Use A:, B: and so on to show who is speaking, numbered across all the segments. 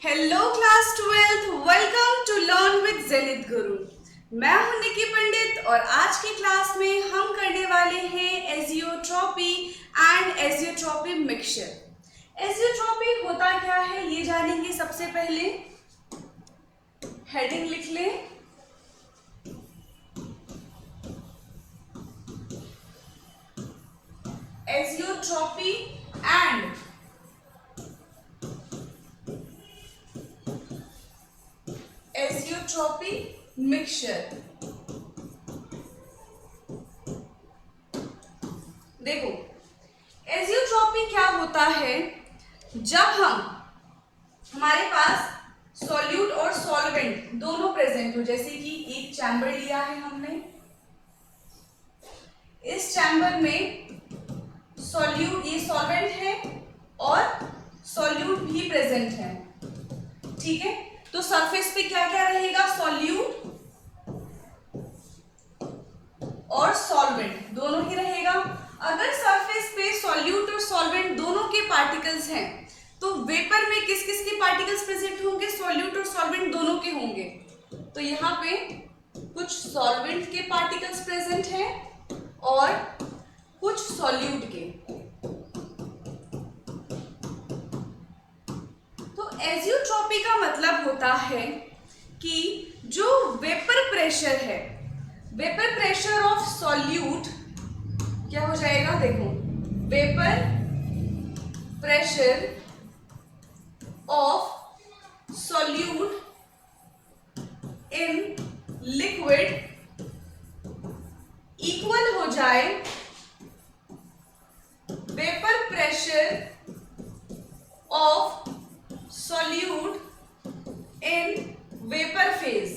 A: Hello class 12th, welcome to learn with zenith Guru. मैं हूं निकी पंडित और आज की क्लास में हम करने वाले हैं एजियोट्रॉपी एंड एजियोट्रॉपी मिक्सचर। एजियोट्रॉपी होता क्या है ये जानेंगे। सबसे पहले हेडिंग लिख लें, एजियोट्रॉपी एंड एजियोट्रॉपी मिक्सचर। देखो, एजियोट्रॉपी क्या होता है, जब हमारे पास सॉल्यूट और सॉल्वेंट दोनों प्रेजेंट हो। जैसे कि एक चैम्बर लिया है हमने, इस चैम्बर में सॉल्यूट, ये सॉल्वेंट है और सॉल्यूट भी प्रेजेंट है। ठीक है, तो सरफेस पे क्या क्या रहेगा, सॉल्यूट और सॉल्वेंट दोनों ही रहेगा। अगर सरफेस पे सॉल्यूट और सॉल्वेंट दोनों के पार्टिकल्स हैं तो वेपर में किस किस के पार्टिकल्स प्रेजेंट होंगे, सॉल्यूट और सॉल्वेंट दोनों के होंगे। तो यहाँ पे कुछ सॉल्वेंट के पार्टिकल्स प्रेजेंट हैं और कुछ सॉल्यूट के। तो एजियोट्रॉपी का मतलब होता है कि जो वेपर प्रेशर है, वेपर प्रेशर ऑफ सॉल्यूट क्या हो जाएगा, देखो, vapour pressure of solute in liquid equal हो जाए vapour pressure of solute in vapour phase.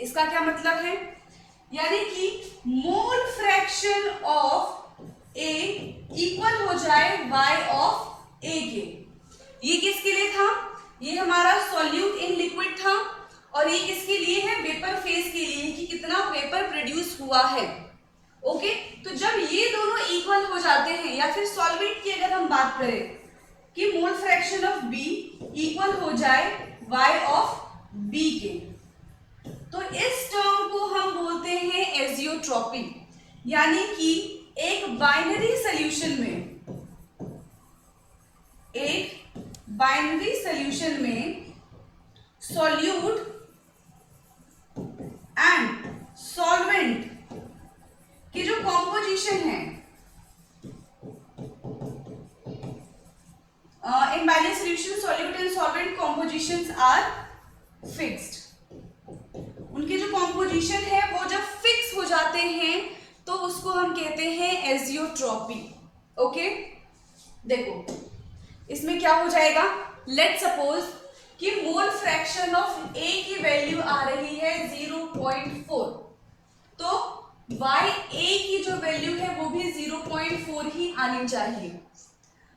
A: इसका क्या मतलब है, यानी कि mole fraction of A equal हो जाए y ऑफ ए के। ये किसके लिए था, ये हमारा सॉल्यूट इन लिक्विड था और ये किसके लिए है, वेपर फेज के लिए, कि कितना वेपर प्रोड्यूस हुआ है। ओके, तो जब ये दोनों इक्वल हो जाते हैं, या फिर सॉल्वेंट की अगर हम बात करें कि mole fraction of B equal हो जाए y ऑफ बी के, तो इस टर्म को हम बोलते हैं एजियोट्रॉपी। यानी कि एक बाइनरी सॉल्यूशन में सॉल्यूट एंड सॉल्वेंट की जो कॉम्पोजिशन है, in binary solution solute and solvent compositions are fixed. उनके जो कॉम्पोजिशन है वो जब फिक्स हो जाते हैं तो उसको हम कहते हैं एजियोट्रॉपी। ओके, देखो इसमें क्या हो जाएगा, लेट सपोज कि मोल फ्रैक्शन ऑफ ए की वैल्यू आ रही है 0.4, तो वाई ए की जो वैल्यू है वो भी 0.4 ही आनी चाहिए।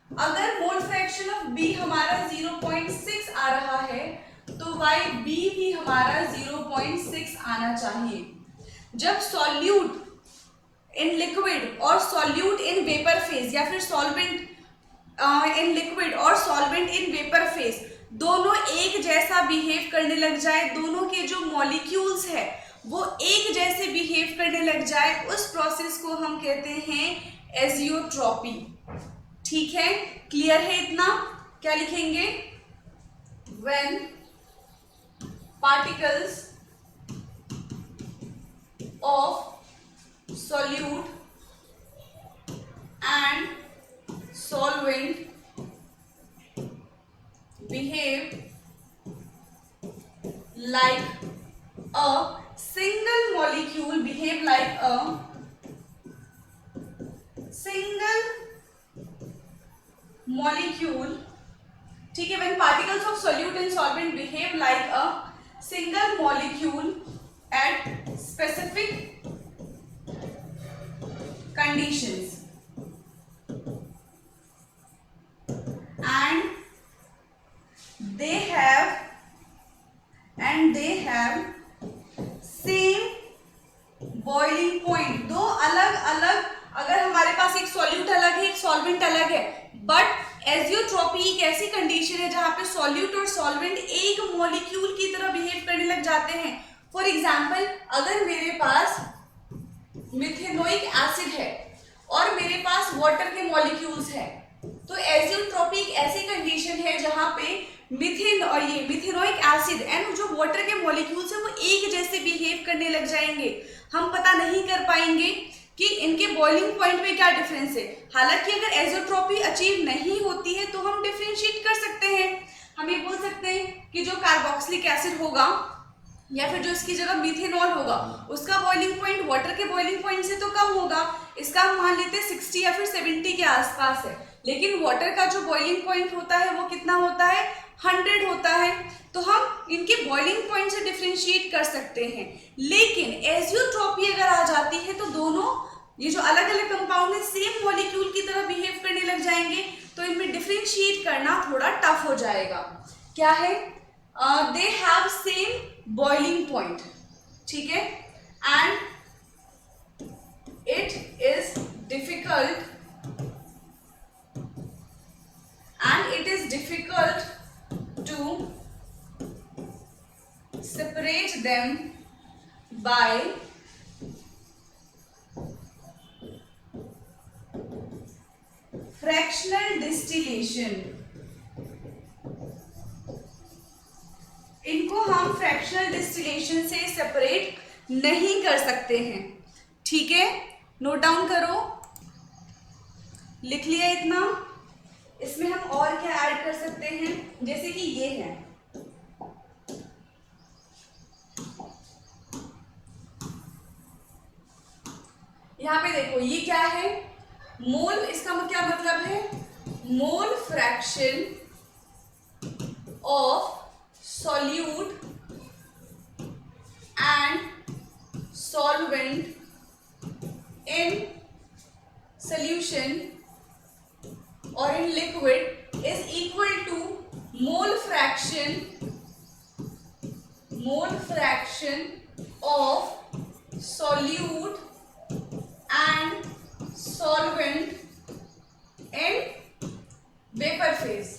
A: अगर मोल फ्रैक्शन ऑफ बी हमारा 0.6 आ रहा है तो वाई बी भी हमारा 0.6 आना चाहिए। जब सॉल्यूट इन लिक्विड और सॉल्यूट इन वेपर फेज, या फिर सॉल्वेंट इन लिक्विड और सॉल्वेंट इन वेपर फेज दोनों एक जैसा बिहेव करने लग जाए, दोनों के जो मॉलिक्यूल्स है वो एक जैसे बिहेव करने लग जाए, उस प्रोसेस को हम कहते हैं एजियोट्रॉपी। ठीक है, क्लियर है इतना। क्या लिखेंगे, when particles of solute and solvent behave like a single molecule, behave like a single molecule। ठीक है, when particles of solute and solvent behave like a single molecule at specific conditions and they have same boiling point। दो अलग अलग, अगर हमारे पास एक solute अलग है एक सॉल्वेंट अलग है, बट एजियोट्रॉपी एक ऐसी कंडीशन है जहां पे सॉल्यूट और सॉल्वेंट एक मॉलिक्यूल की तरह बिहेव करने लग जाते हैं। फॉर एग्जाम्पल, अगर मेरे पास मिथेनोइक एसिड है और मेरे पास वाटर के मॉलिक्यूल्स हैं, तो एजियोट्रॉपी एक ऐसी कंडीशन है जहां पे मिथेन और ये मिथेनोइक एसिड एंड जो वाटर के मॉलिक्यूल्स है वो एक जैसे बिहेव करने लग जाएंगे। हम पता नहीं कर पाएंगे कि इनके बॉइलिंग पॉइंट में क्या डिफरेंस है। हालांकि अगर एजियोट्रॉपी अचीव नहीं होती है तो हम डिफरेंशिएट कर सकते हैं। हम ये बोल सकते हैं कि जो कार्बोक्सिलिक एसिड होगा या फिर जो इसकी जगह मिथेनॉल होगा उसका बॉइलिंग पॉइंट वाटर के बॉइलिंग पॉइंट से तो कम होगा, इसका हम मान लेते हैं 60 या फिर 70 के आसपास है। लेकिन वाटर का जो बॉइलिंग पॉइंट होता है वो कितना होता है, 100 होता है। तो हम इनके बॉइलिंग पॉइंट से डिफरेंशिएट कर सकते हैं। लेकिन एजियोट्रॉपी अगर आ जाती है तो दोनों ये जो अलग अलग कंपाउंड है सेम मॉलिक्यूल की तरह बिहेव करने लग जाएंगे, तो इनमें डिफरेंशिएट करना थोड़ा टफ हो जाएगा। क्या है, they have same boiling point, ठीक है, and it is difficult to separate them by fractional distillation। इनको हम फ्रैक्शनल डिस्टिलेशन से सेपरेट नहीं कर सकते हैं, ठीक है। नोट डाउन करो, लिख लिया इतना। इसमें हम और क्या ऐड कर सकते हैं, जैसे कि ये है, यहां पे देखो ये क्या है, मोल, इसका क्या मतलब है, मोल fraction of solute and solvent in solution or in liquid is equal to mole fraction of solute and solvent in vapor phase।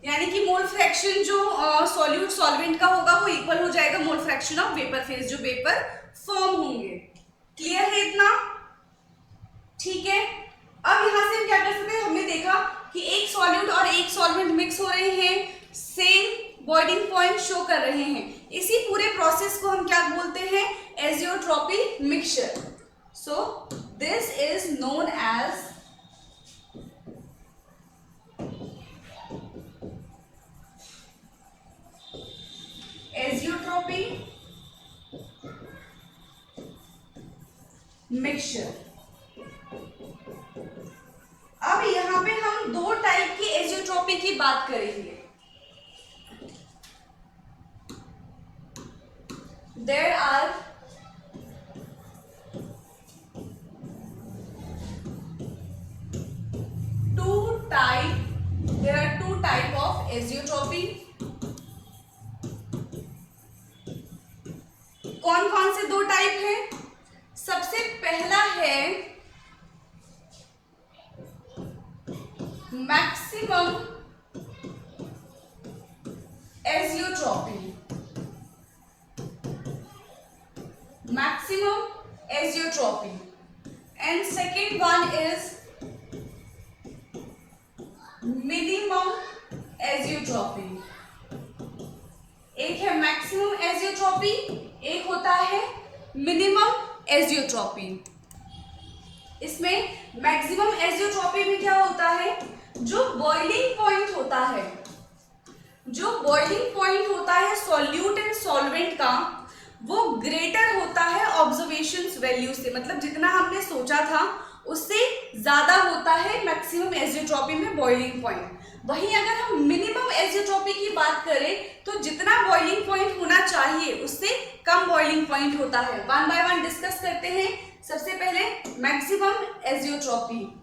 A: यानी कि मोल फ्रैक्शन जो सॉल्यूट सॉल्वेंट का होगा वो इक्वल हो जाएगा मोल फ्रैक्शन ऑफ वेपर फेज, जो vapour form होंगे। क्लियर है इतना, ठीक है। अब यहां से हम क्या कर सकते हैं, हमने देखा कि एक सॉल्यूट और एक सॉल्वेंट मिक्स हो रहे हैं, सेम बॉइलिंग पॉइंट शो कर रहे हैं। इसी पूरे प्रोसेस को हम क्या बोलते हैं, azeotropy mixture. So this is known as azeotropy mixture. अब यहां पे हम दो टाइप की एजियोट्रॉपी की बात करेंगे। There are two type of azeotropy. कौन कौन से दो टाइप हैं, सबसे पहला है maximum azeotropy. And second one is minimum azeotropy. एक है मैक्सिमम एजियोट्रॉपी, एक होता है मिनिमम एजियोट्रॉपी। इसमें मैक्सिमम एजियोट्रॉपी में क्या होता है, जो बॉइलिंग पॉइंट होता है सॉल्यूट एंड सॉल्वेंट का, वो ग्रेटर होता है ऑब्जर्वेशंस वैल्यू से, मतलब जितना हमने सोचा था उससे ज्यादा होता है मैक्सिमम एजियोट्रॉपी में बॉइलिंग पॉइंट। वहीं अगर हम मिनिमम एजियोट्रॉपी की बात करें तो जितना बॉइलिंग पॉइंट होना चाहिए उससे कम बॉइलिंग पॉइंट होता है। वन बाय वन डिस्कस करते हैं। सबसे पहले मैक्सिमम एजियोट्रॉपी।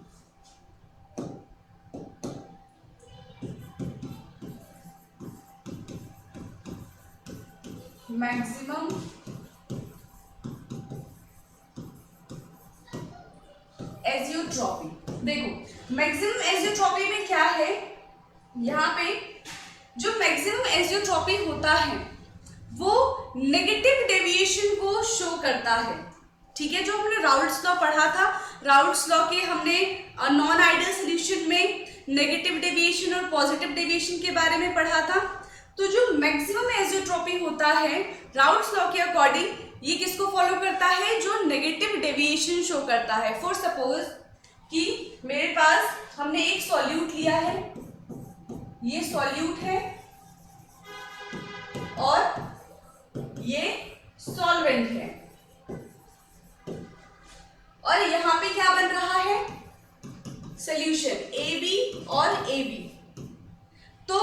A: एजियोट्रॉपी। देखो मैक्सिमम एजियोट्रॉपी में क्या है, यहाँ पे जो मैक्सिमम एजियोट्रॉपी होता है वो नेगेटिव डेविएशन को शो करता है। ठीक है, जो हमने राउल्ट्स लॉ पढ़ा था, राउल्ट्स लॉ के हमने नॉन आइडियल सॉल्यूशन में नेगेटिव डेविएशन और पॉजिटिव डेविएशन के बारे में पढ़ा था। तो जो मैक्सिमम एजियोट्रॉपी होता है राउल्ट्स लॉ के अकॉर्डिंग, ये किसको फॉलो करता है, जो नेगेटिव डेविएशन शो करता है। फॉर सपोज कि मेरे पास हमने एक सॉल्यूट लिया है, ये सॉल्यूट है और ये सॉल्वेंट है, और यहां पे क्या बन रहा है, सॉल्यूशन AB और AB। तो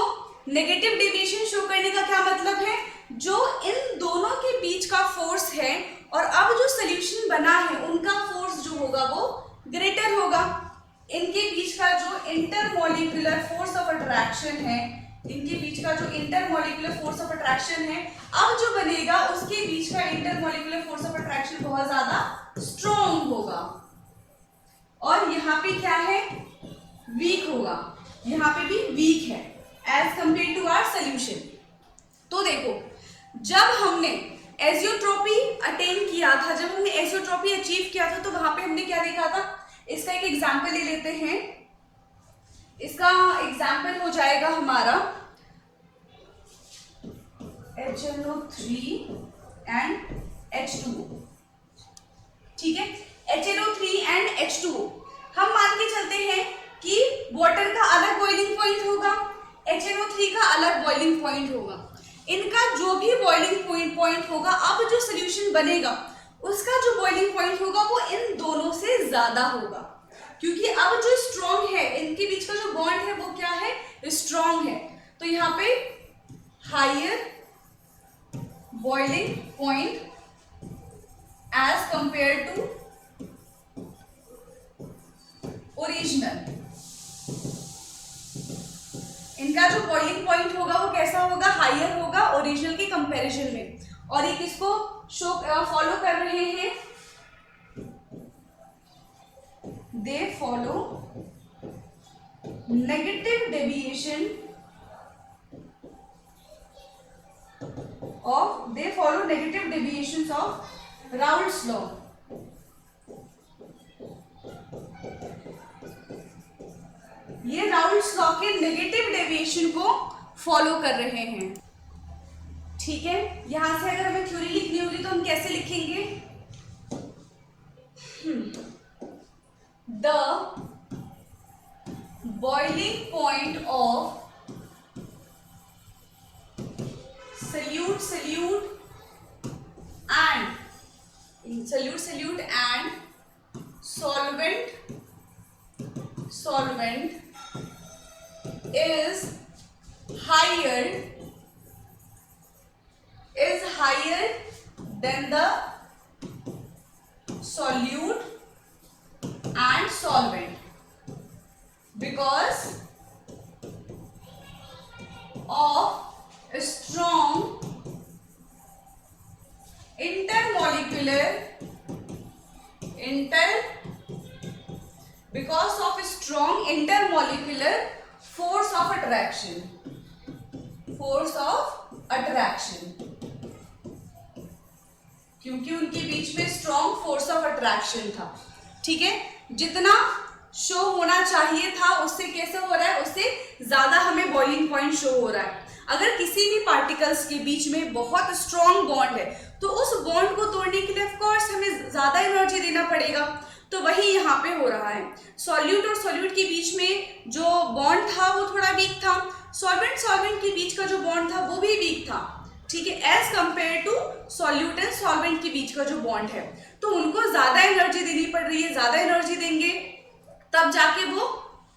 A: नेगेटिव डेविएशन शो करने का क्या मतलब है, जो इन दोनों के बीच का फोर्स है और अब जो सॉल्यूशन बना है उनका फोर्स जो होगा वो ग्रेटर होगा। इनके बीच का जो इंटरमॉलिक्यूलर फोर्स ऑफ अट्रैक्शन है, इनके बीच का जो इंटरमॉलिक्यूलर फोर्स ऑफ अट्रैक्शन है, अब जो बनेगा उसके बीच का इंटरमॉलिक्यूलर फोर्स ऑफ अट्रैक्शन बहुत ज्यादा स्ट्रॉन्ग होगा, और यहाँ पे क्या है, वीक होगा, यहाँ पे भी वीक है as compared to our solution. तो देखो जब हमने एजियोट्रॉपी अटेन किया था, जब हमने एजियोट्रॉपी अचीव किया था, तो वहां पे हमने क्या देखा था, इसका एक एग्जाम्पल ले लेते हैं। इसका एग्जाम्पल हो जाएगा हमारा HNO3 एंड H2O। ठीक है, HNO3 एंड H2O हम मान के चलते हैं कि वाटर का अलग बॉइलिंग पॉइंट होगा, HNO3 का अलग बॉइलिंग पॉइंट होगा। इनका जो भी बॉइलिंग पॉइंट होगा, अब जो सोल्यूशन बनेगा उसका जो बॉइलिंग पॉइंट होगा वो इन दोनों से ज्यादा होगा, क्योंकि अब जो स्ट्रॉन्ग है, इनके बीच का जो बॉन्ड है वो क्या है, स्ट्रॉन्ग है। तो यहाँ पे higher boiling point as compared to original. इनका जो बॉइलिंग पॉइंट होगा वो कैसा होगा, हायर होगा ओरिजिनल के कंपैरिजन में। और ये किसको शो फॉलो कर रहे हैं, they follow negative deviation of Raoult's law. ये राउल्ट्स लॉ के नेगेटिव डेविएशन को फॉलो कर रहे हैं। ठीक है, यहां से अगर हमें थ्योरी लिखनी होगी तो हम कैसे लिखेंगे, the boiling point of solute and solvent is higher than the solute and solvent, because of a strong intermolecular force of attraction, क्योंकि उनके बीच में स्ट्रॉन्ग फोर्स ऑफ अट्रैक्शन था। ठीक है, जितना शो होना चाहिए था उससे कैसे हो रहा है, उससे ज्यादा हमें बॉइलिंग पॉइंट शो हो रहा है। अगर किसी भी पार्टिकल्स के बीच में बहुत स्ट्रॉन्ग बॉन्ड है तो उस बॉन्ड को तोड़ने के लिए ऑफ कोर्स हमें ज्यादा एनर्जी देना पड़ेगा, तो वही यहाँ पे हो रहा है। सॉल्यूट और सॉल्यूट के बीच में जो बॉन्ड था वो थोड़ा वीक था, सॉल्वेंट के बीच का जो बॉन्ड था वो भी वीक था। ठीक है, as compared to solute and solvent के बीच का जो बॉन्ड है, तो उनको ज्यादा एनर्जी देनी पड़ रही है। ज्यादा एनर्जी देंगे तब जाके वो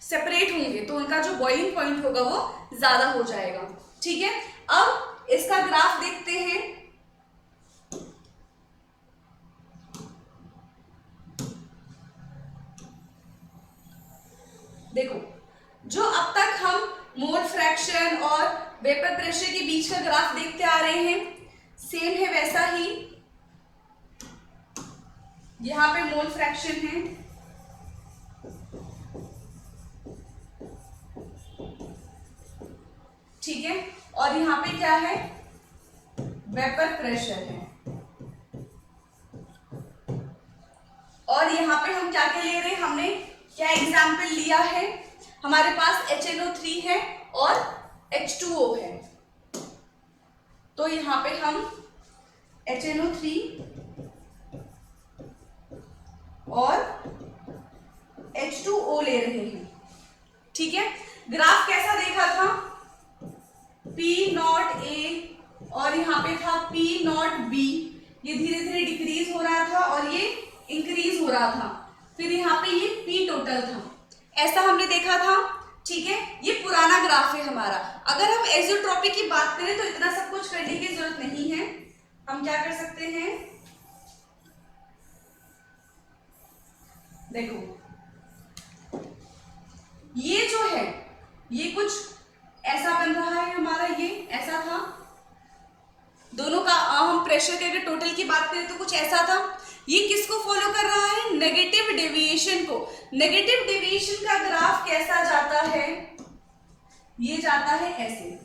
A: सेपरेट होंगे, तो उनका जो बॉइलिंग पॉइंट होगा वो ज्यादा हो जाएगा। ठीक है, अब इसका ग्राफ देखते हैं। देखो, जो अब तक हम मोल फ्रैक्शन और वेपर प्रेशर के बीच का ग्राफ देखते आ रहे हैं, सेम है वैसा ही। यहां पे मोल फ्रैक्शन है ठीक है, और यहाँ पे क्या है, वेपर प्रेशर है। और यहाँ पे हम क्या क्या ले रहे हैं, हमने क्या एग्जाम्पल लिया है, हमारे पास HNO3 है और H2O है। तो यहाँ पे हम HNO3 और H2O ले रहे हैं। ठीक है, ग्राफ कैसा देखा था, P0A और यहाँ पे था P0B, ये धीरे धीरे डिक्रीज हो रहा था और ये इंक्रीज हो रहा था, फिर यहाँ पे ये P टोटल था, ऐसा हमने देखा था। ठीक है, ये पुराना ग्राफ है हमारा। अगर हम एजियोट्रॉपी की बात करें तो इतना सब कुछ करने की जरूरत नहीं है। हम क्या कर सकते हैं, देखो ये जो है ये कुछ ऐसा बन रहा है हमारा, ये ऐसा था दोनों का। हम प्रेशर के अगर टोटल की बात करें तो कुछ ऐसा था। ये किसको फॉलो कर रहा है, नेगेटिव डेविएशन को। नेगेटिव डेविएशन का ग्राफ कैसा जाता है, ये जाता है ऐसे,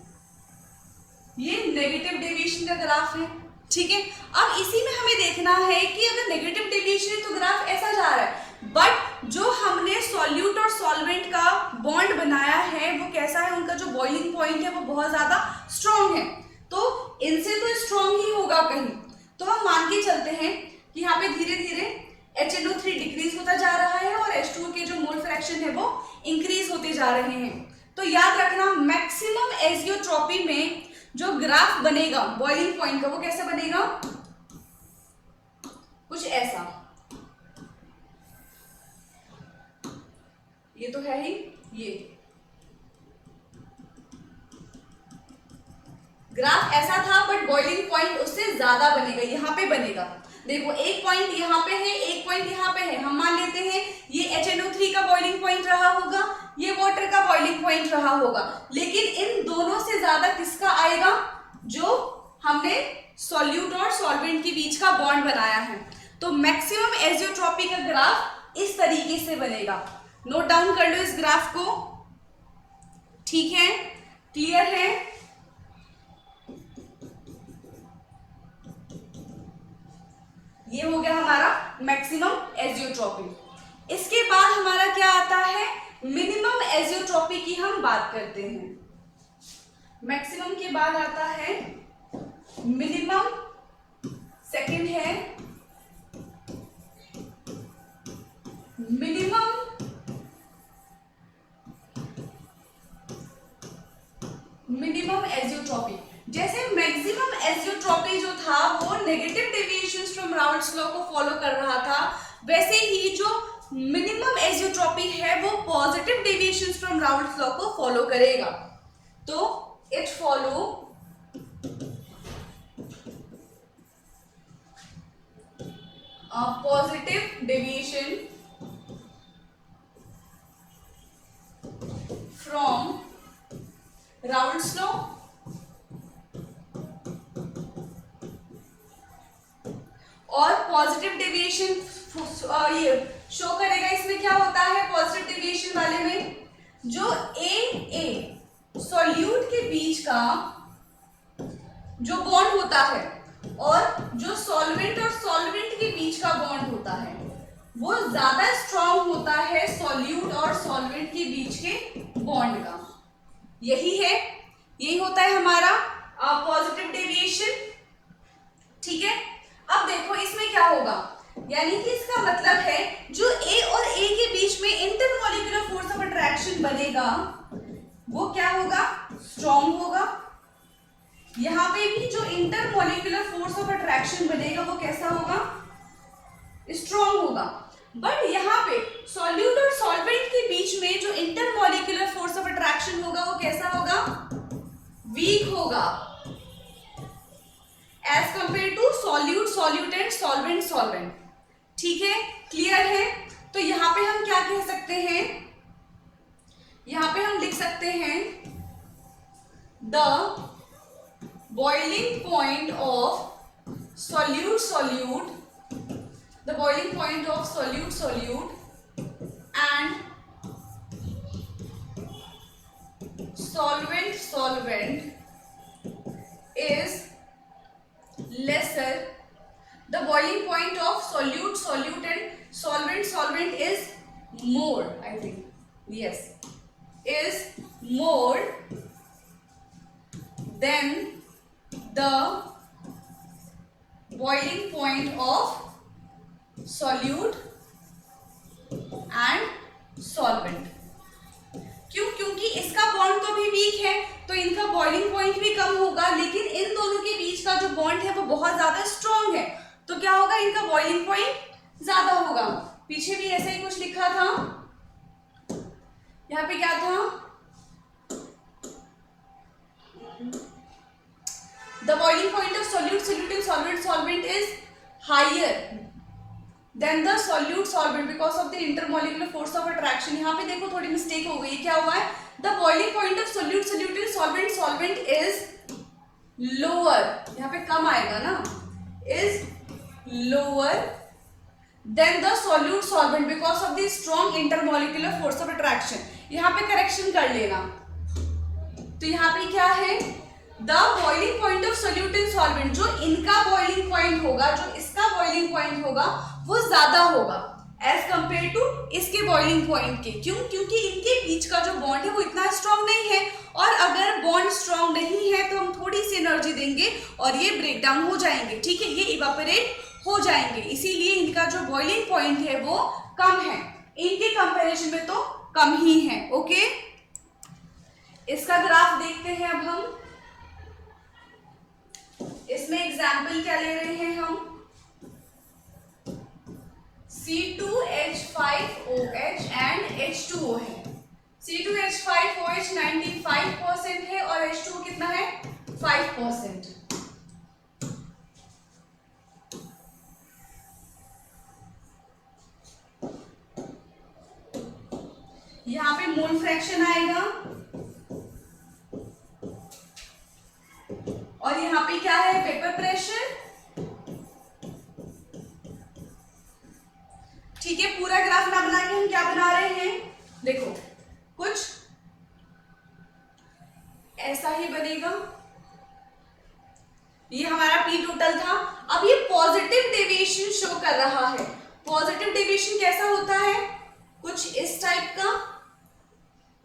A: ये नेगेटिव डेविएशन का ग्राफ है। ठीक है, अब इसी में हमें देखना है कि अगर नेगेटिव डेविएशन है तो ग्राफ ऐसा जा रहा है, बट जो हमने सॉल्यूट और सॉल्वेंट का बॉन्ड बनाया है वो कैसा है, उनका जो बॉइलिंग पॉइंट है वो बहुत ज्यादा स्ट्रॉन्ग है, तो इनसे तो स्ट्रॉन्ग ही होगा कहीं। तो हम मान के चलते हैं कि यहाँ पे धीरे धीरे HNO3 डिक्रीज होता जा रहा है और H2O के जो मोल फ्रैक्शन है वो इंक्रीज होते जा रहे हैं। तो याद रखना, मैक्सिमम एजियोट्रॉपी में जो ग्राफ बनेगा बॉइलिंग पॉइंट का वो कैसा बनेगा, कुछ ऐसा। ये तो है ही, ये ग्राफ ऐसा था बट बॉइलिंग पॉइंट उससे ज्यादा बनेगा, यहाँ पे बनेगा। देखो एक पॉइंट यहाँ पे है, एक पॉइंट यहाँ पे है, हम मान लेते हैं ये HNO3 का बॉइलिंग पॉइंट रहा होगा, ये वाटर का बॉइलिंग पॉइंट रहा होगा, लेकिन इन दोनों से ज्यादा किसका आएगा, जो हमने सॉल्यूट और सॉल्वेंट के बीच का बॉन्ड बनाया है। तो मैक्सिमम एजियोट्रॉपी का ग्राफ इस तरीके से बनेगा। नोट डाउन कर लो इस ग्राफ को। ठीक है, क्लियर है। ये हो गया हमारा मैक्सिमम एजियोट्रॉपी। इसके बाद हमारा क्या आता है, मिनिमम एजियोट्रॉपी की हम बात करते हैं। मैक्सिमम के बाद आता है मिनिमम, सेकंड है मिनिमम एजियोट्रॉपी। जैसे मैक्सिमम एजियोट्रॉपी जो था वो negative deviations from Raoult's law को फॉलो कर रहा था, वैसे ही जो मिनिमम एजियोट्रॉपी है वो positive deviations from Raoult's law को फॉलो करेगा। तो it follow positive deviation from Raoult's law और पॉजिटिव डेविएशन ये शो करेगा। इसमें क्या होता है, पॉजिटिव डेविएशन वाले में जो ए सॉल्यूट के बीच का जो बॉन्ड होता है और जो सॉल्वेंट और सॉल्वेंट के बीच का बॉन्ड होता है वो ज्यादा स्ट्रॉन्ग होता है सॉल्यूट और सॉल्वेंट के बीच के बॉन्ड का। यही होता है हमारा पॉजिटिव डेविएशन। ठीक है, अब देखो इसमें क्या होगा, यानी कि इसका मतलब है जो ए और ए के बीच में इंटरमॉलिक्यूलर फोर्स ऑफ अट्रैक्शन बनेगा वो क्या होगा, स्ट्रॉन्ग होगा। यहां पे भी जो इंटरमॉलिक्यूलर फोर्स ऑफ अट्रैक्शन बनेगा वो कैसा होगा, स्ट्रॉन्ग होगा। बट यहाँ पे सॉल्यूट और सॉल्वेंट के बीच में जो इंटरमॉलिक्यूलर फोर्स ऑफ अट्रैक्शन होगा वो कैसा होगा, वीक होगा as compared to solute and solvent. ठीक है, क्लियर है। तो यहां पे हम क्या कह सकते हैं, यहां पे हम लिख सकते हैं the boiling point of solute and more, I think, yes, is more than the boiling point of solute and solvent. क्यों? क्योंकि इसका बॉन्ड तो भी वीक है, तो इनका बॉइलिंग पॉइंट भी कम होगा, लेकिन इन दोनों के बीच का जो बॉन्ड है वो बहुत ज्यादा स्ट्रॉन्ग है, तो क्या होगा, इनका बॉइलिंग पॉइंट ज्यादा होगा। पीछे भी ऐसा ही कुछ लिखा था, यहाँ पे क्या था, the boiling point of solute and solvent is higher than the solute solvent because of the intermolecular force of attraction। यहाँ पे देखो थोड़ी मिस्टेक हो गई, क्या हुआ है, the boiling point of solute and solvent is lower, यहाँ पे कम आएगा ना, is lower than the solute solvent because of the strong intermolecular force of attraction। यहाँ पे करेक्शन कर लेना, तो यहाँ पे क्या है, the boiling point of solute and solvent, जो इनका बॉइलिंग पॉइंट होगा, जो इसका बॉइलिंग पॉइंट होगा वो ज्यादा होगा एज कंपेयर टू इसके बॉइलिंग पॉइंट के। क्यों? क्योंकि इनके बीच का जो बॉन्ड है वो इतना स्ट्रांग नहीं है, और अगर बॉन्ड स्ट्रांग नहीं है तो हम थोड़ी सी एनर्जी देंगे और ये ब्रेक डाउन हो जाएंगे, ठीक है, ये इवापोरेट हो जाएंगे, इसीलिए इनका जो बॉइलिंग पॉइंट है वो कम है, इनके कंपैरिजन में तो कम ही है। ओके, इसका ग्राफ देखते हैं अब हम। इसमें एग्जाम्पल क्या ले रहे हैं हम, C2H5OH एंड H2O है। C2H5OH 95% है और H2O कितना है, 5%। यहाँ पे मोल फ्रैक्शन आएगा और यहाँ पे क्या है, वेपर प्रेशर, ठीक है। पूरा ग्राफ ना बना के हम क्या बना रहे हैं, देखो कुछ ऐसा ही बनेगा, ये हमारा पी टोटल था। अब ये पॉजिटिव डेविएशन शो कर रहा है। पॉजिटिव डेविएशन कैसा होता है, कुछ इस टाइप का,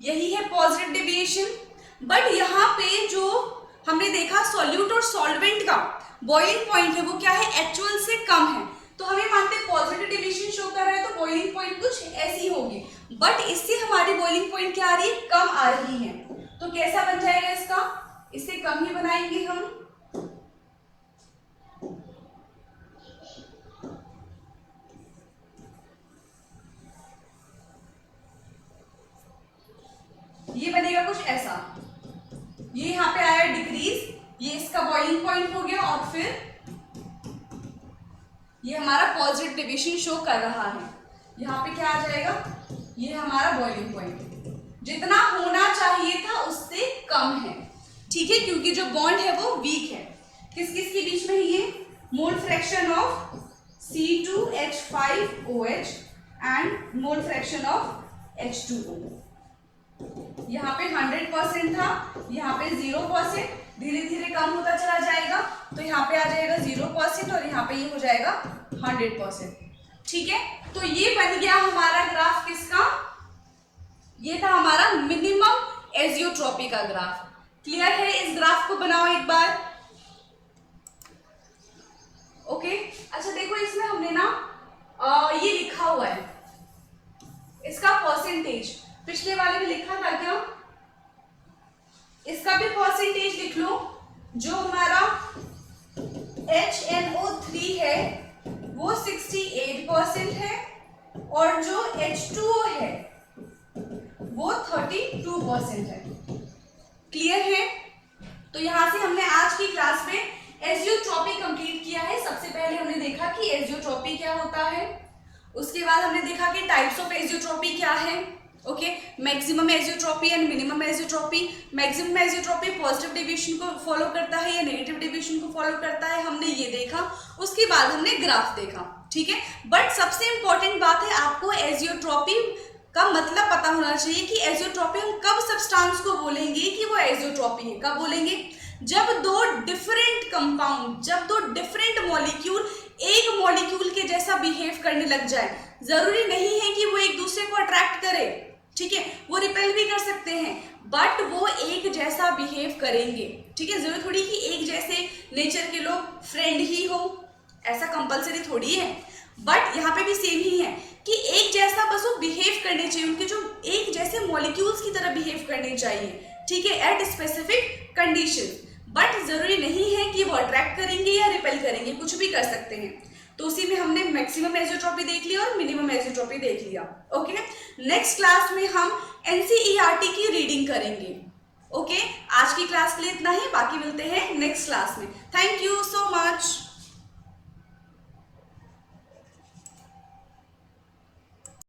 A: यही है पॉजिटिव डेविएशन। बट यहाँ पे जो हमने देखा सॉल्यूट और सॉल्वेंट का बॉइलिंग पॉइंट है वो क्या है, एक्चुअल से कम है, तो हमें मानते हैं पॉजिटिव डेविएशन शो कर रहा है तो बॉइलिंग पॉइंट कुछ ऐसी होगी, बट इससे हमारी बॉइलिंग पॉइंट क्या आ रही है, कम आ रही है। तो कैसा बन जाएगा इसका, इससे कम ही बनाएंगे हम। ये बनेगा कुछ ऐसा, ये यहाँ पे आया डिक्रीज, ये इसका बॉइलिंग पॉइंट हो गया, और फिर ये हमारा पॉजिटिव डेविएशन शो कर रहा है। यहाँ पे क्या आ जाएगा, ये हमारा बॉइलिंग पॉइंट जितना होना चाहिए था उससे कम है, ठीक है, क्योंकि जो बॉन्ड है वो वीक है। किस किस के बीच में है ये, मोल fraction of C2H5OH and mole fraction of H2O। यहाँ पे 100% था, यहाँ पे 0%, धीरे धीरे कम होता चला जाएगा, तो यहाँ पे आ जाएगा 0% और यहाँ पे ये हो जाएगा 100%, ठीक है। तो ये बन गया हमारा ग्राफ किसका, ये था हमारा मिनिमम एजियोट्रॉपी का ग्राफ। क्लियर है, इस ग्राफ को बनाओ एक बार। ओके, अच्छा देखो इसमें हमने ना ये लिखा हुआ है इसका परसेंटेज, पिछले वाले में लिखा था क्या, इसका भी परसेंटेज लिख लो। जो हमारा HNO3 है वो 68% है और जो H2O है वो 32% है। क्लियर है, तो यहां से हमने आज की क्लास में एजियोट्रॉपी कंप्लीट किया है। सबसे पहले हमने देखा कि एजियोट्रॉपी क्या होता है, उसके बाद हमने देखा कि टाइप्स ऑफ एजियोट्रॉपी क्या है। Okay, maximum azeotropy and minimum azeotropy. Maximum azeotropy positive deviation को फॉलो करता है या नेगेटिव डेविएशन को फॉलो करता है, हमने ये देखा। उसके बाद हमने ग्राफ देखा, ठीक है। बट सबसे इंपॉर्टेंट बात है, आपको एजियोट्रॉपी का मतलब पता होना चाहिए कि एजियोट्रॉपी हम कब सब्सटेंस को बोलेंगे कि वो एजियोट्रॉपी है, कब बोलेंगे, जब दो डिफरेंट कंपाउंड, जब दो डिफरेंट मॉलिक्यूल एक मॉलिक्यूल के जैसा बिहेव करने लग जाए, जरूरी नहीं है कि वो एक दूसरे को अट्रैक्ट करे, ठीक है, वो रिपेल भी कर सकते हैं, बट वो एक जैसा बिहेव करेंगे, ठीक है। जरूरी थोड़ी कि एक जैसे नेचर के लोग फ्रेंड ही हो, ऐसा कंपलसरी थोड़ी है, बट यहाँ पे भी सेम ही है कि एक जैसा बस वो बिहेव करने चाहिए, उनके जो एक जैसे मॉलिक्यूल्स की तरह बिहेव करने चाहिए, ठीक है, एट स्पेसिफिक कंडीशन। बट जरूरी नहीं है कि वो अट्रैक्ट करेंगे या रिपेल करेंगे, कुछ भी कर सकते हैं। तो उसी में हमने मैक्सिमम एज़ोट्रॉपी देख लिया और मिनिमम एज़ोट्रॉपी देख लिया। ओके, नेक्स्ट क्लास में हम एनसीईआरटी की रीडिंग करेंगे। ओके, आज की क्लास के लिए इतना ही, बाकी मिलते हैं नेक्स्ट क्लास में। Thank you so much.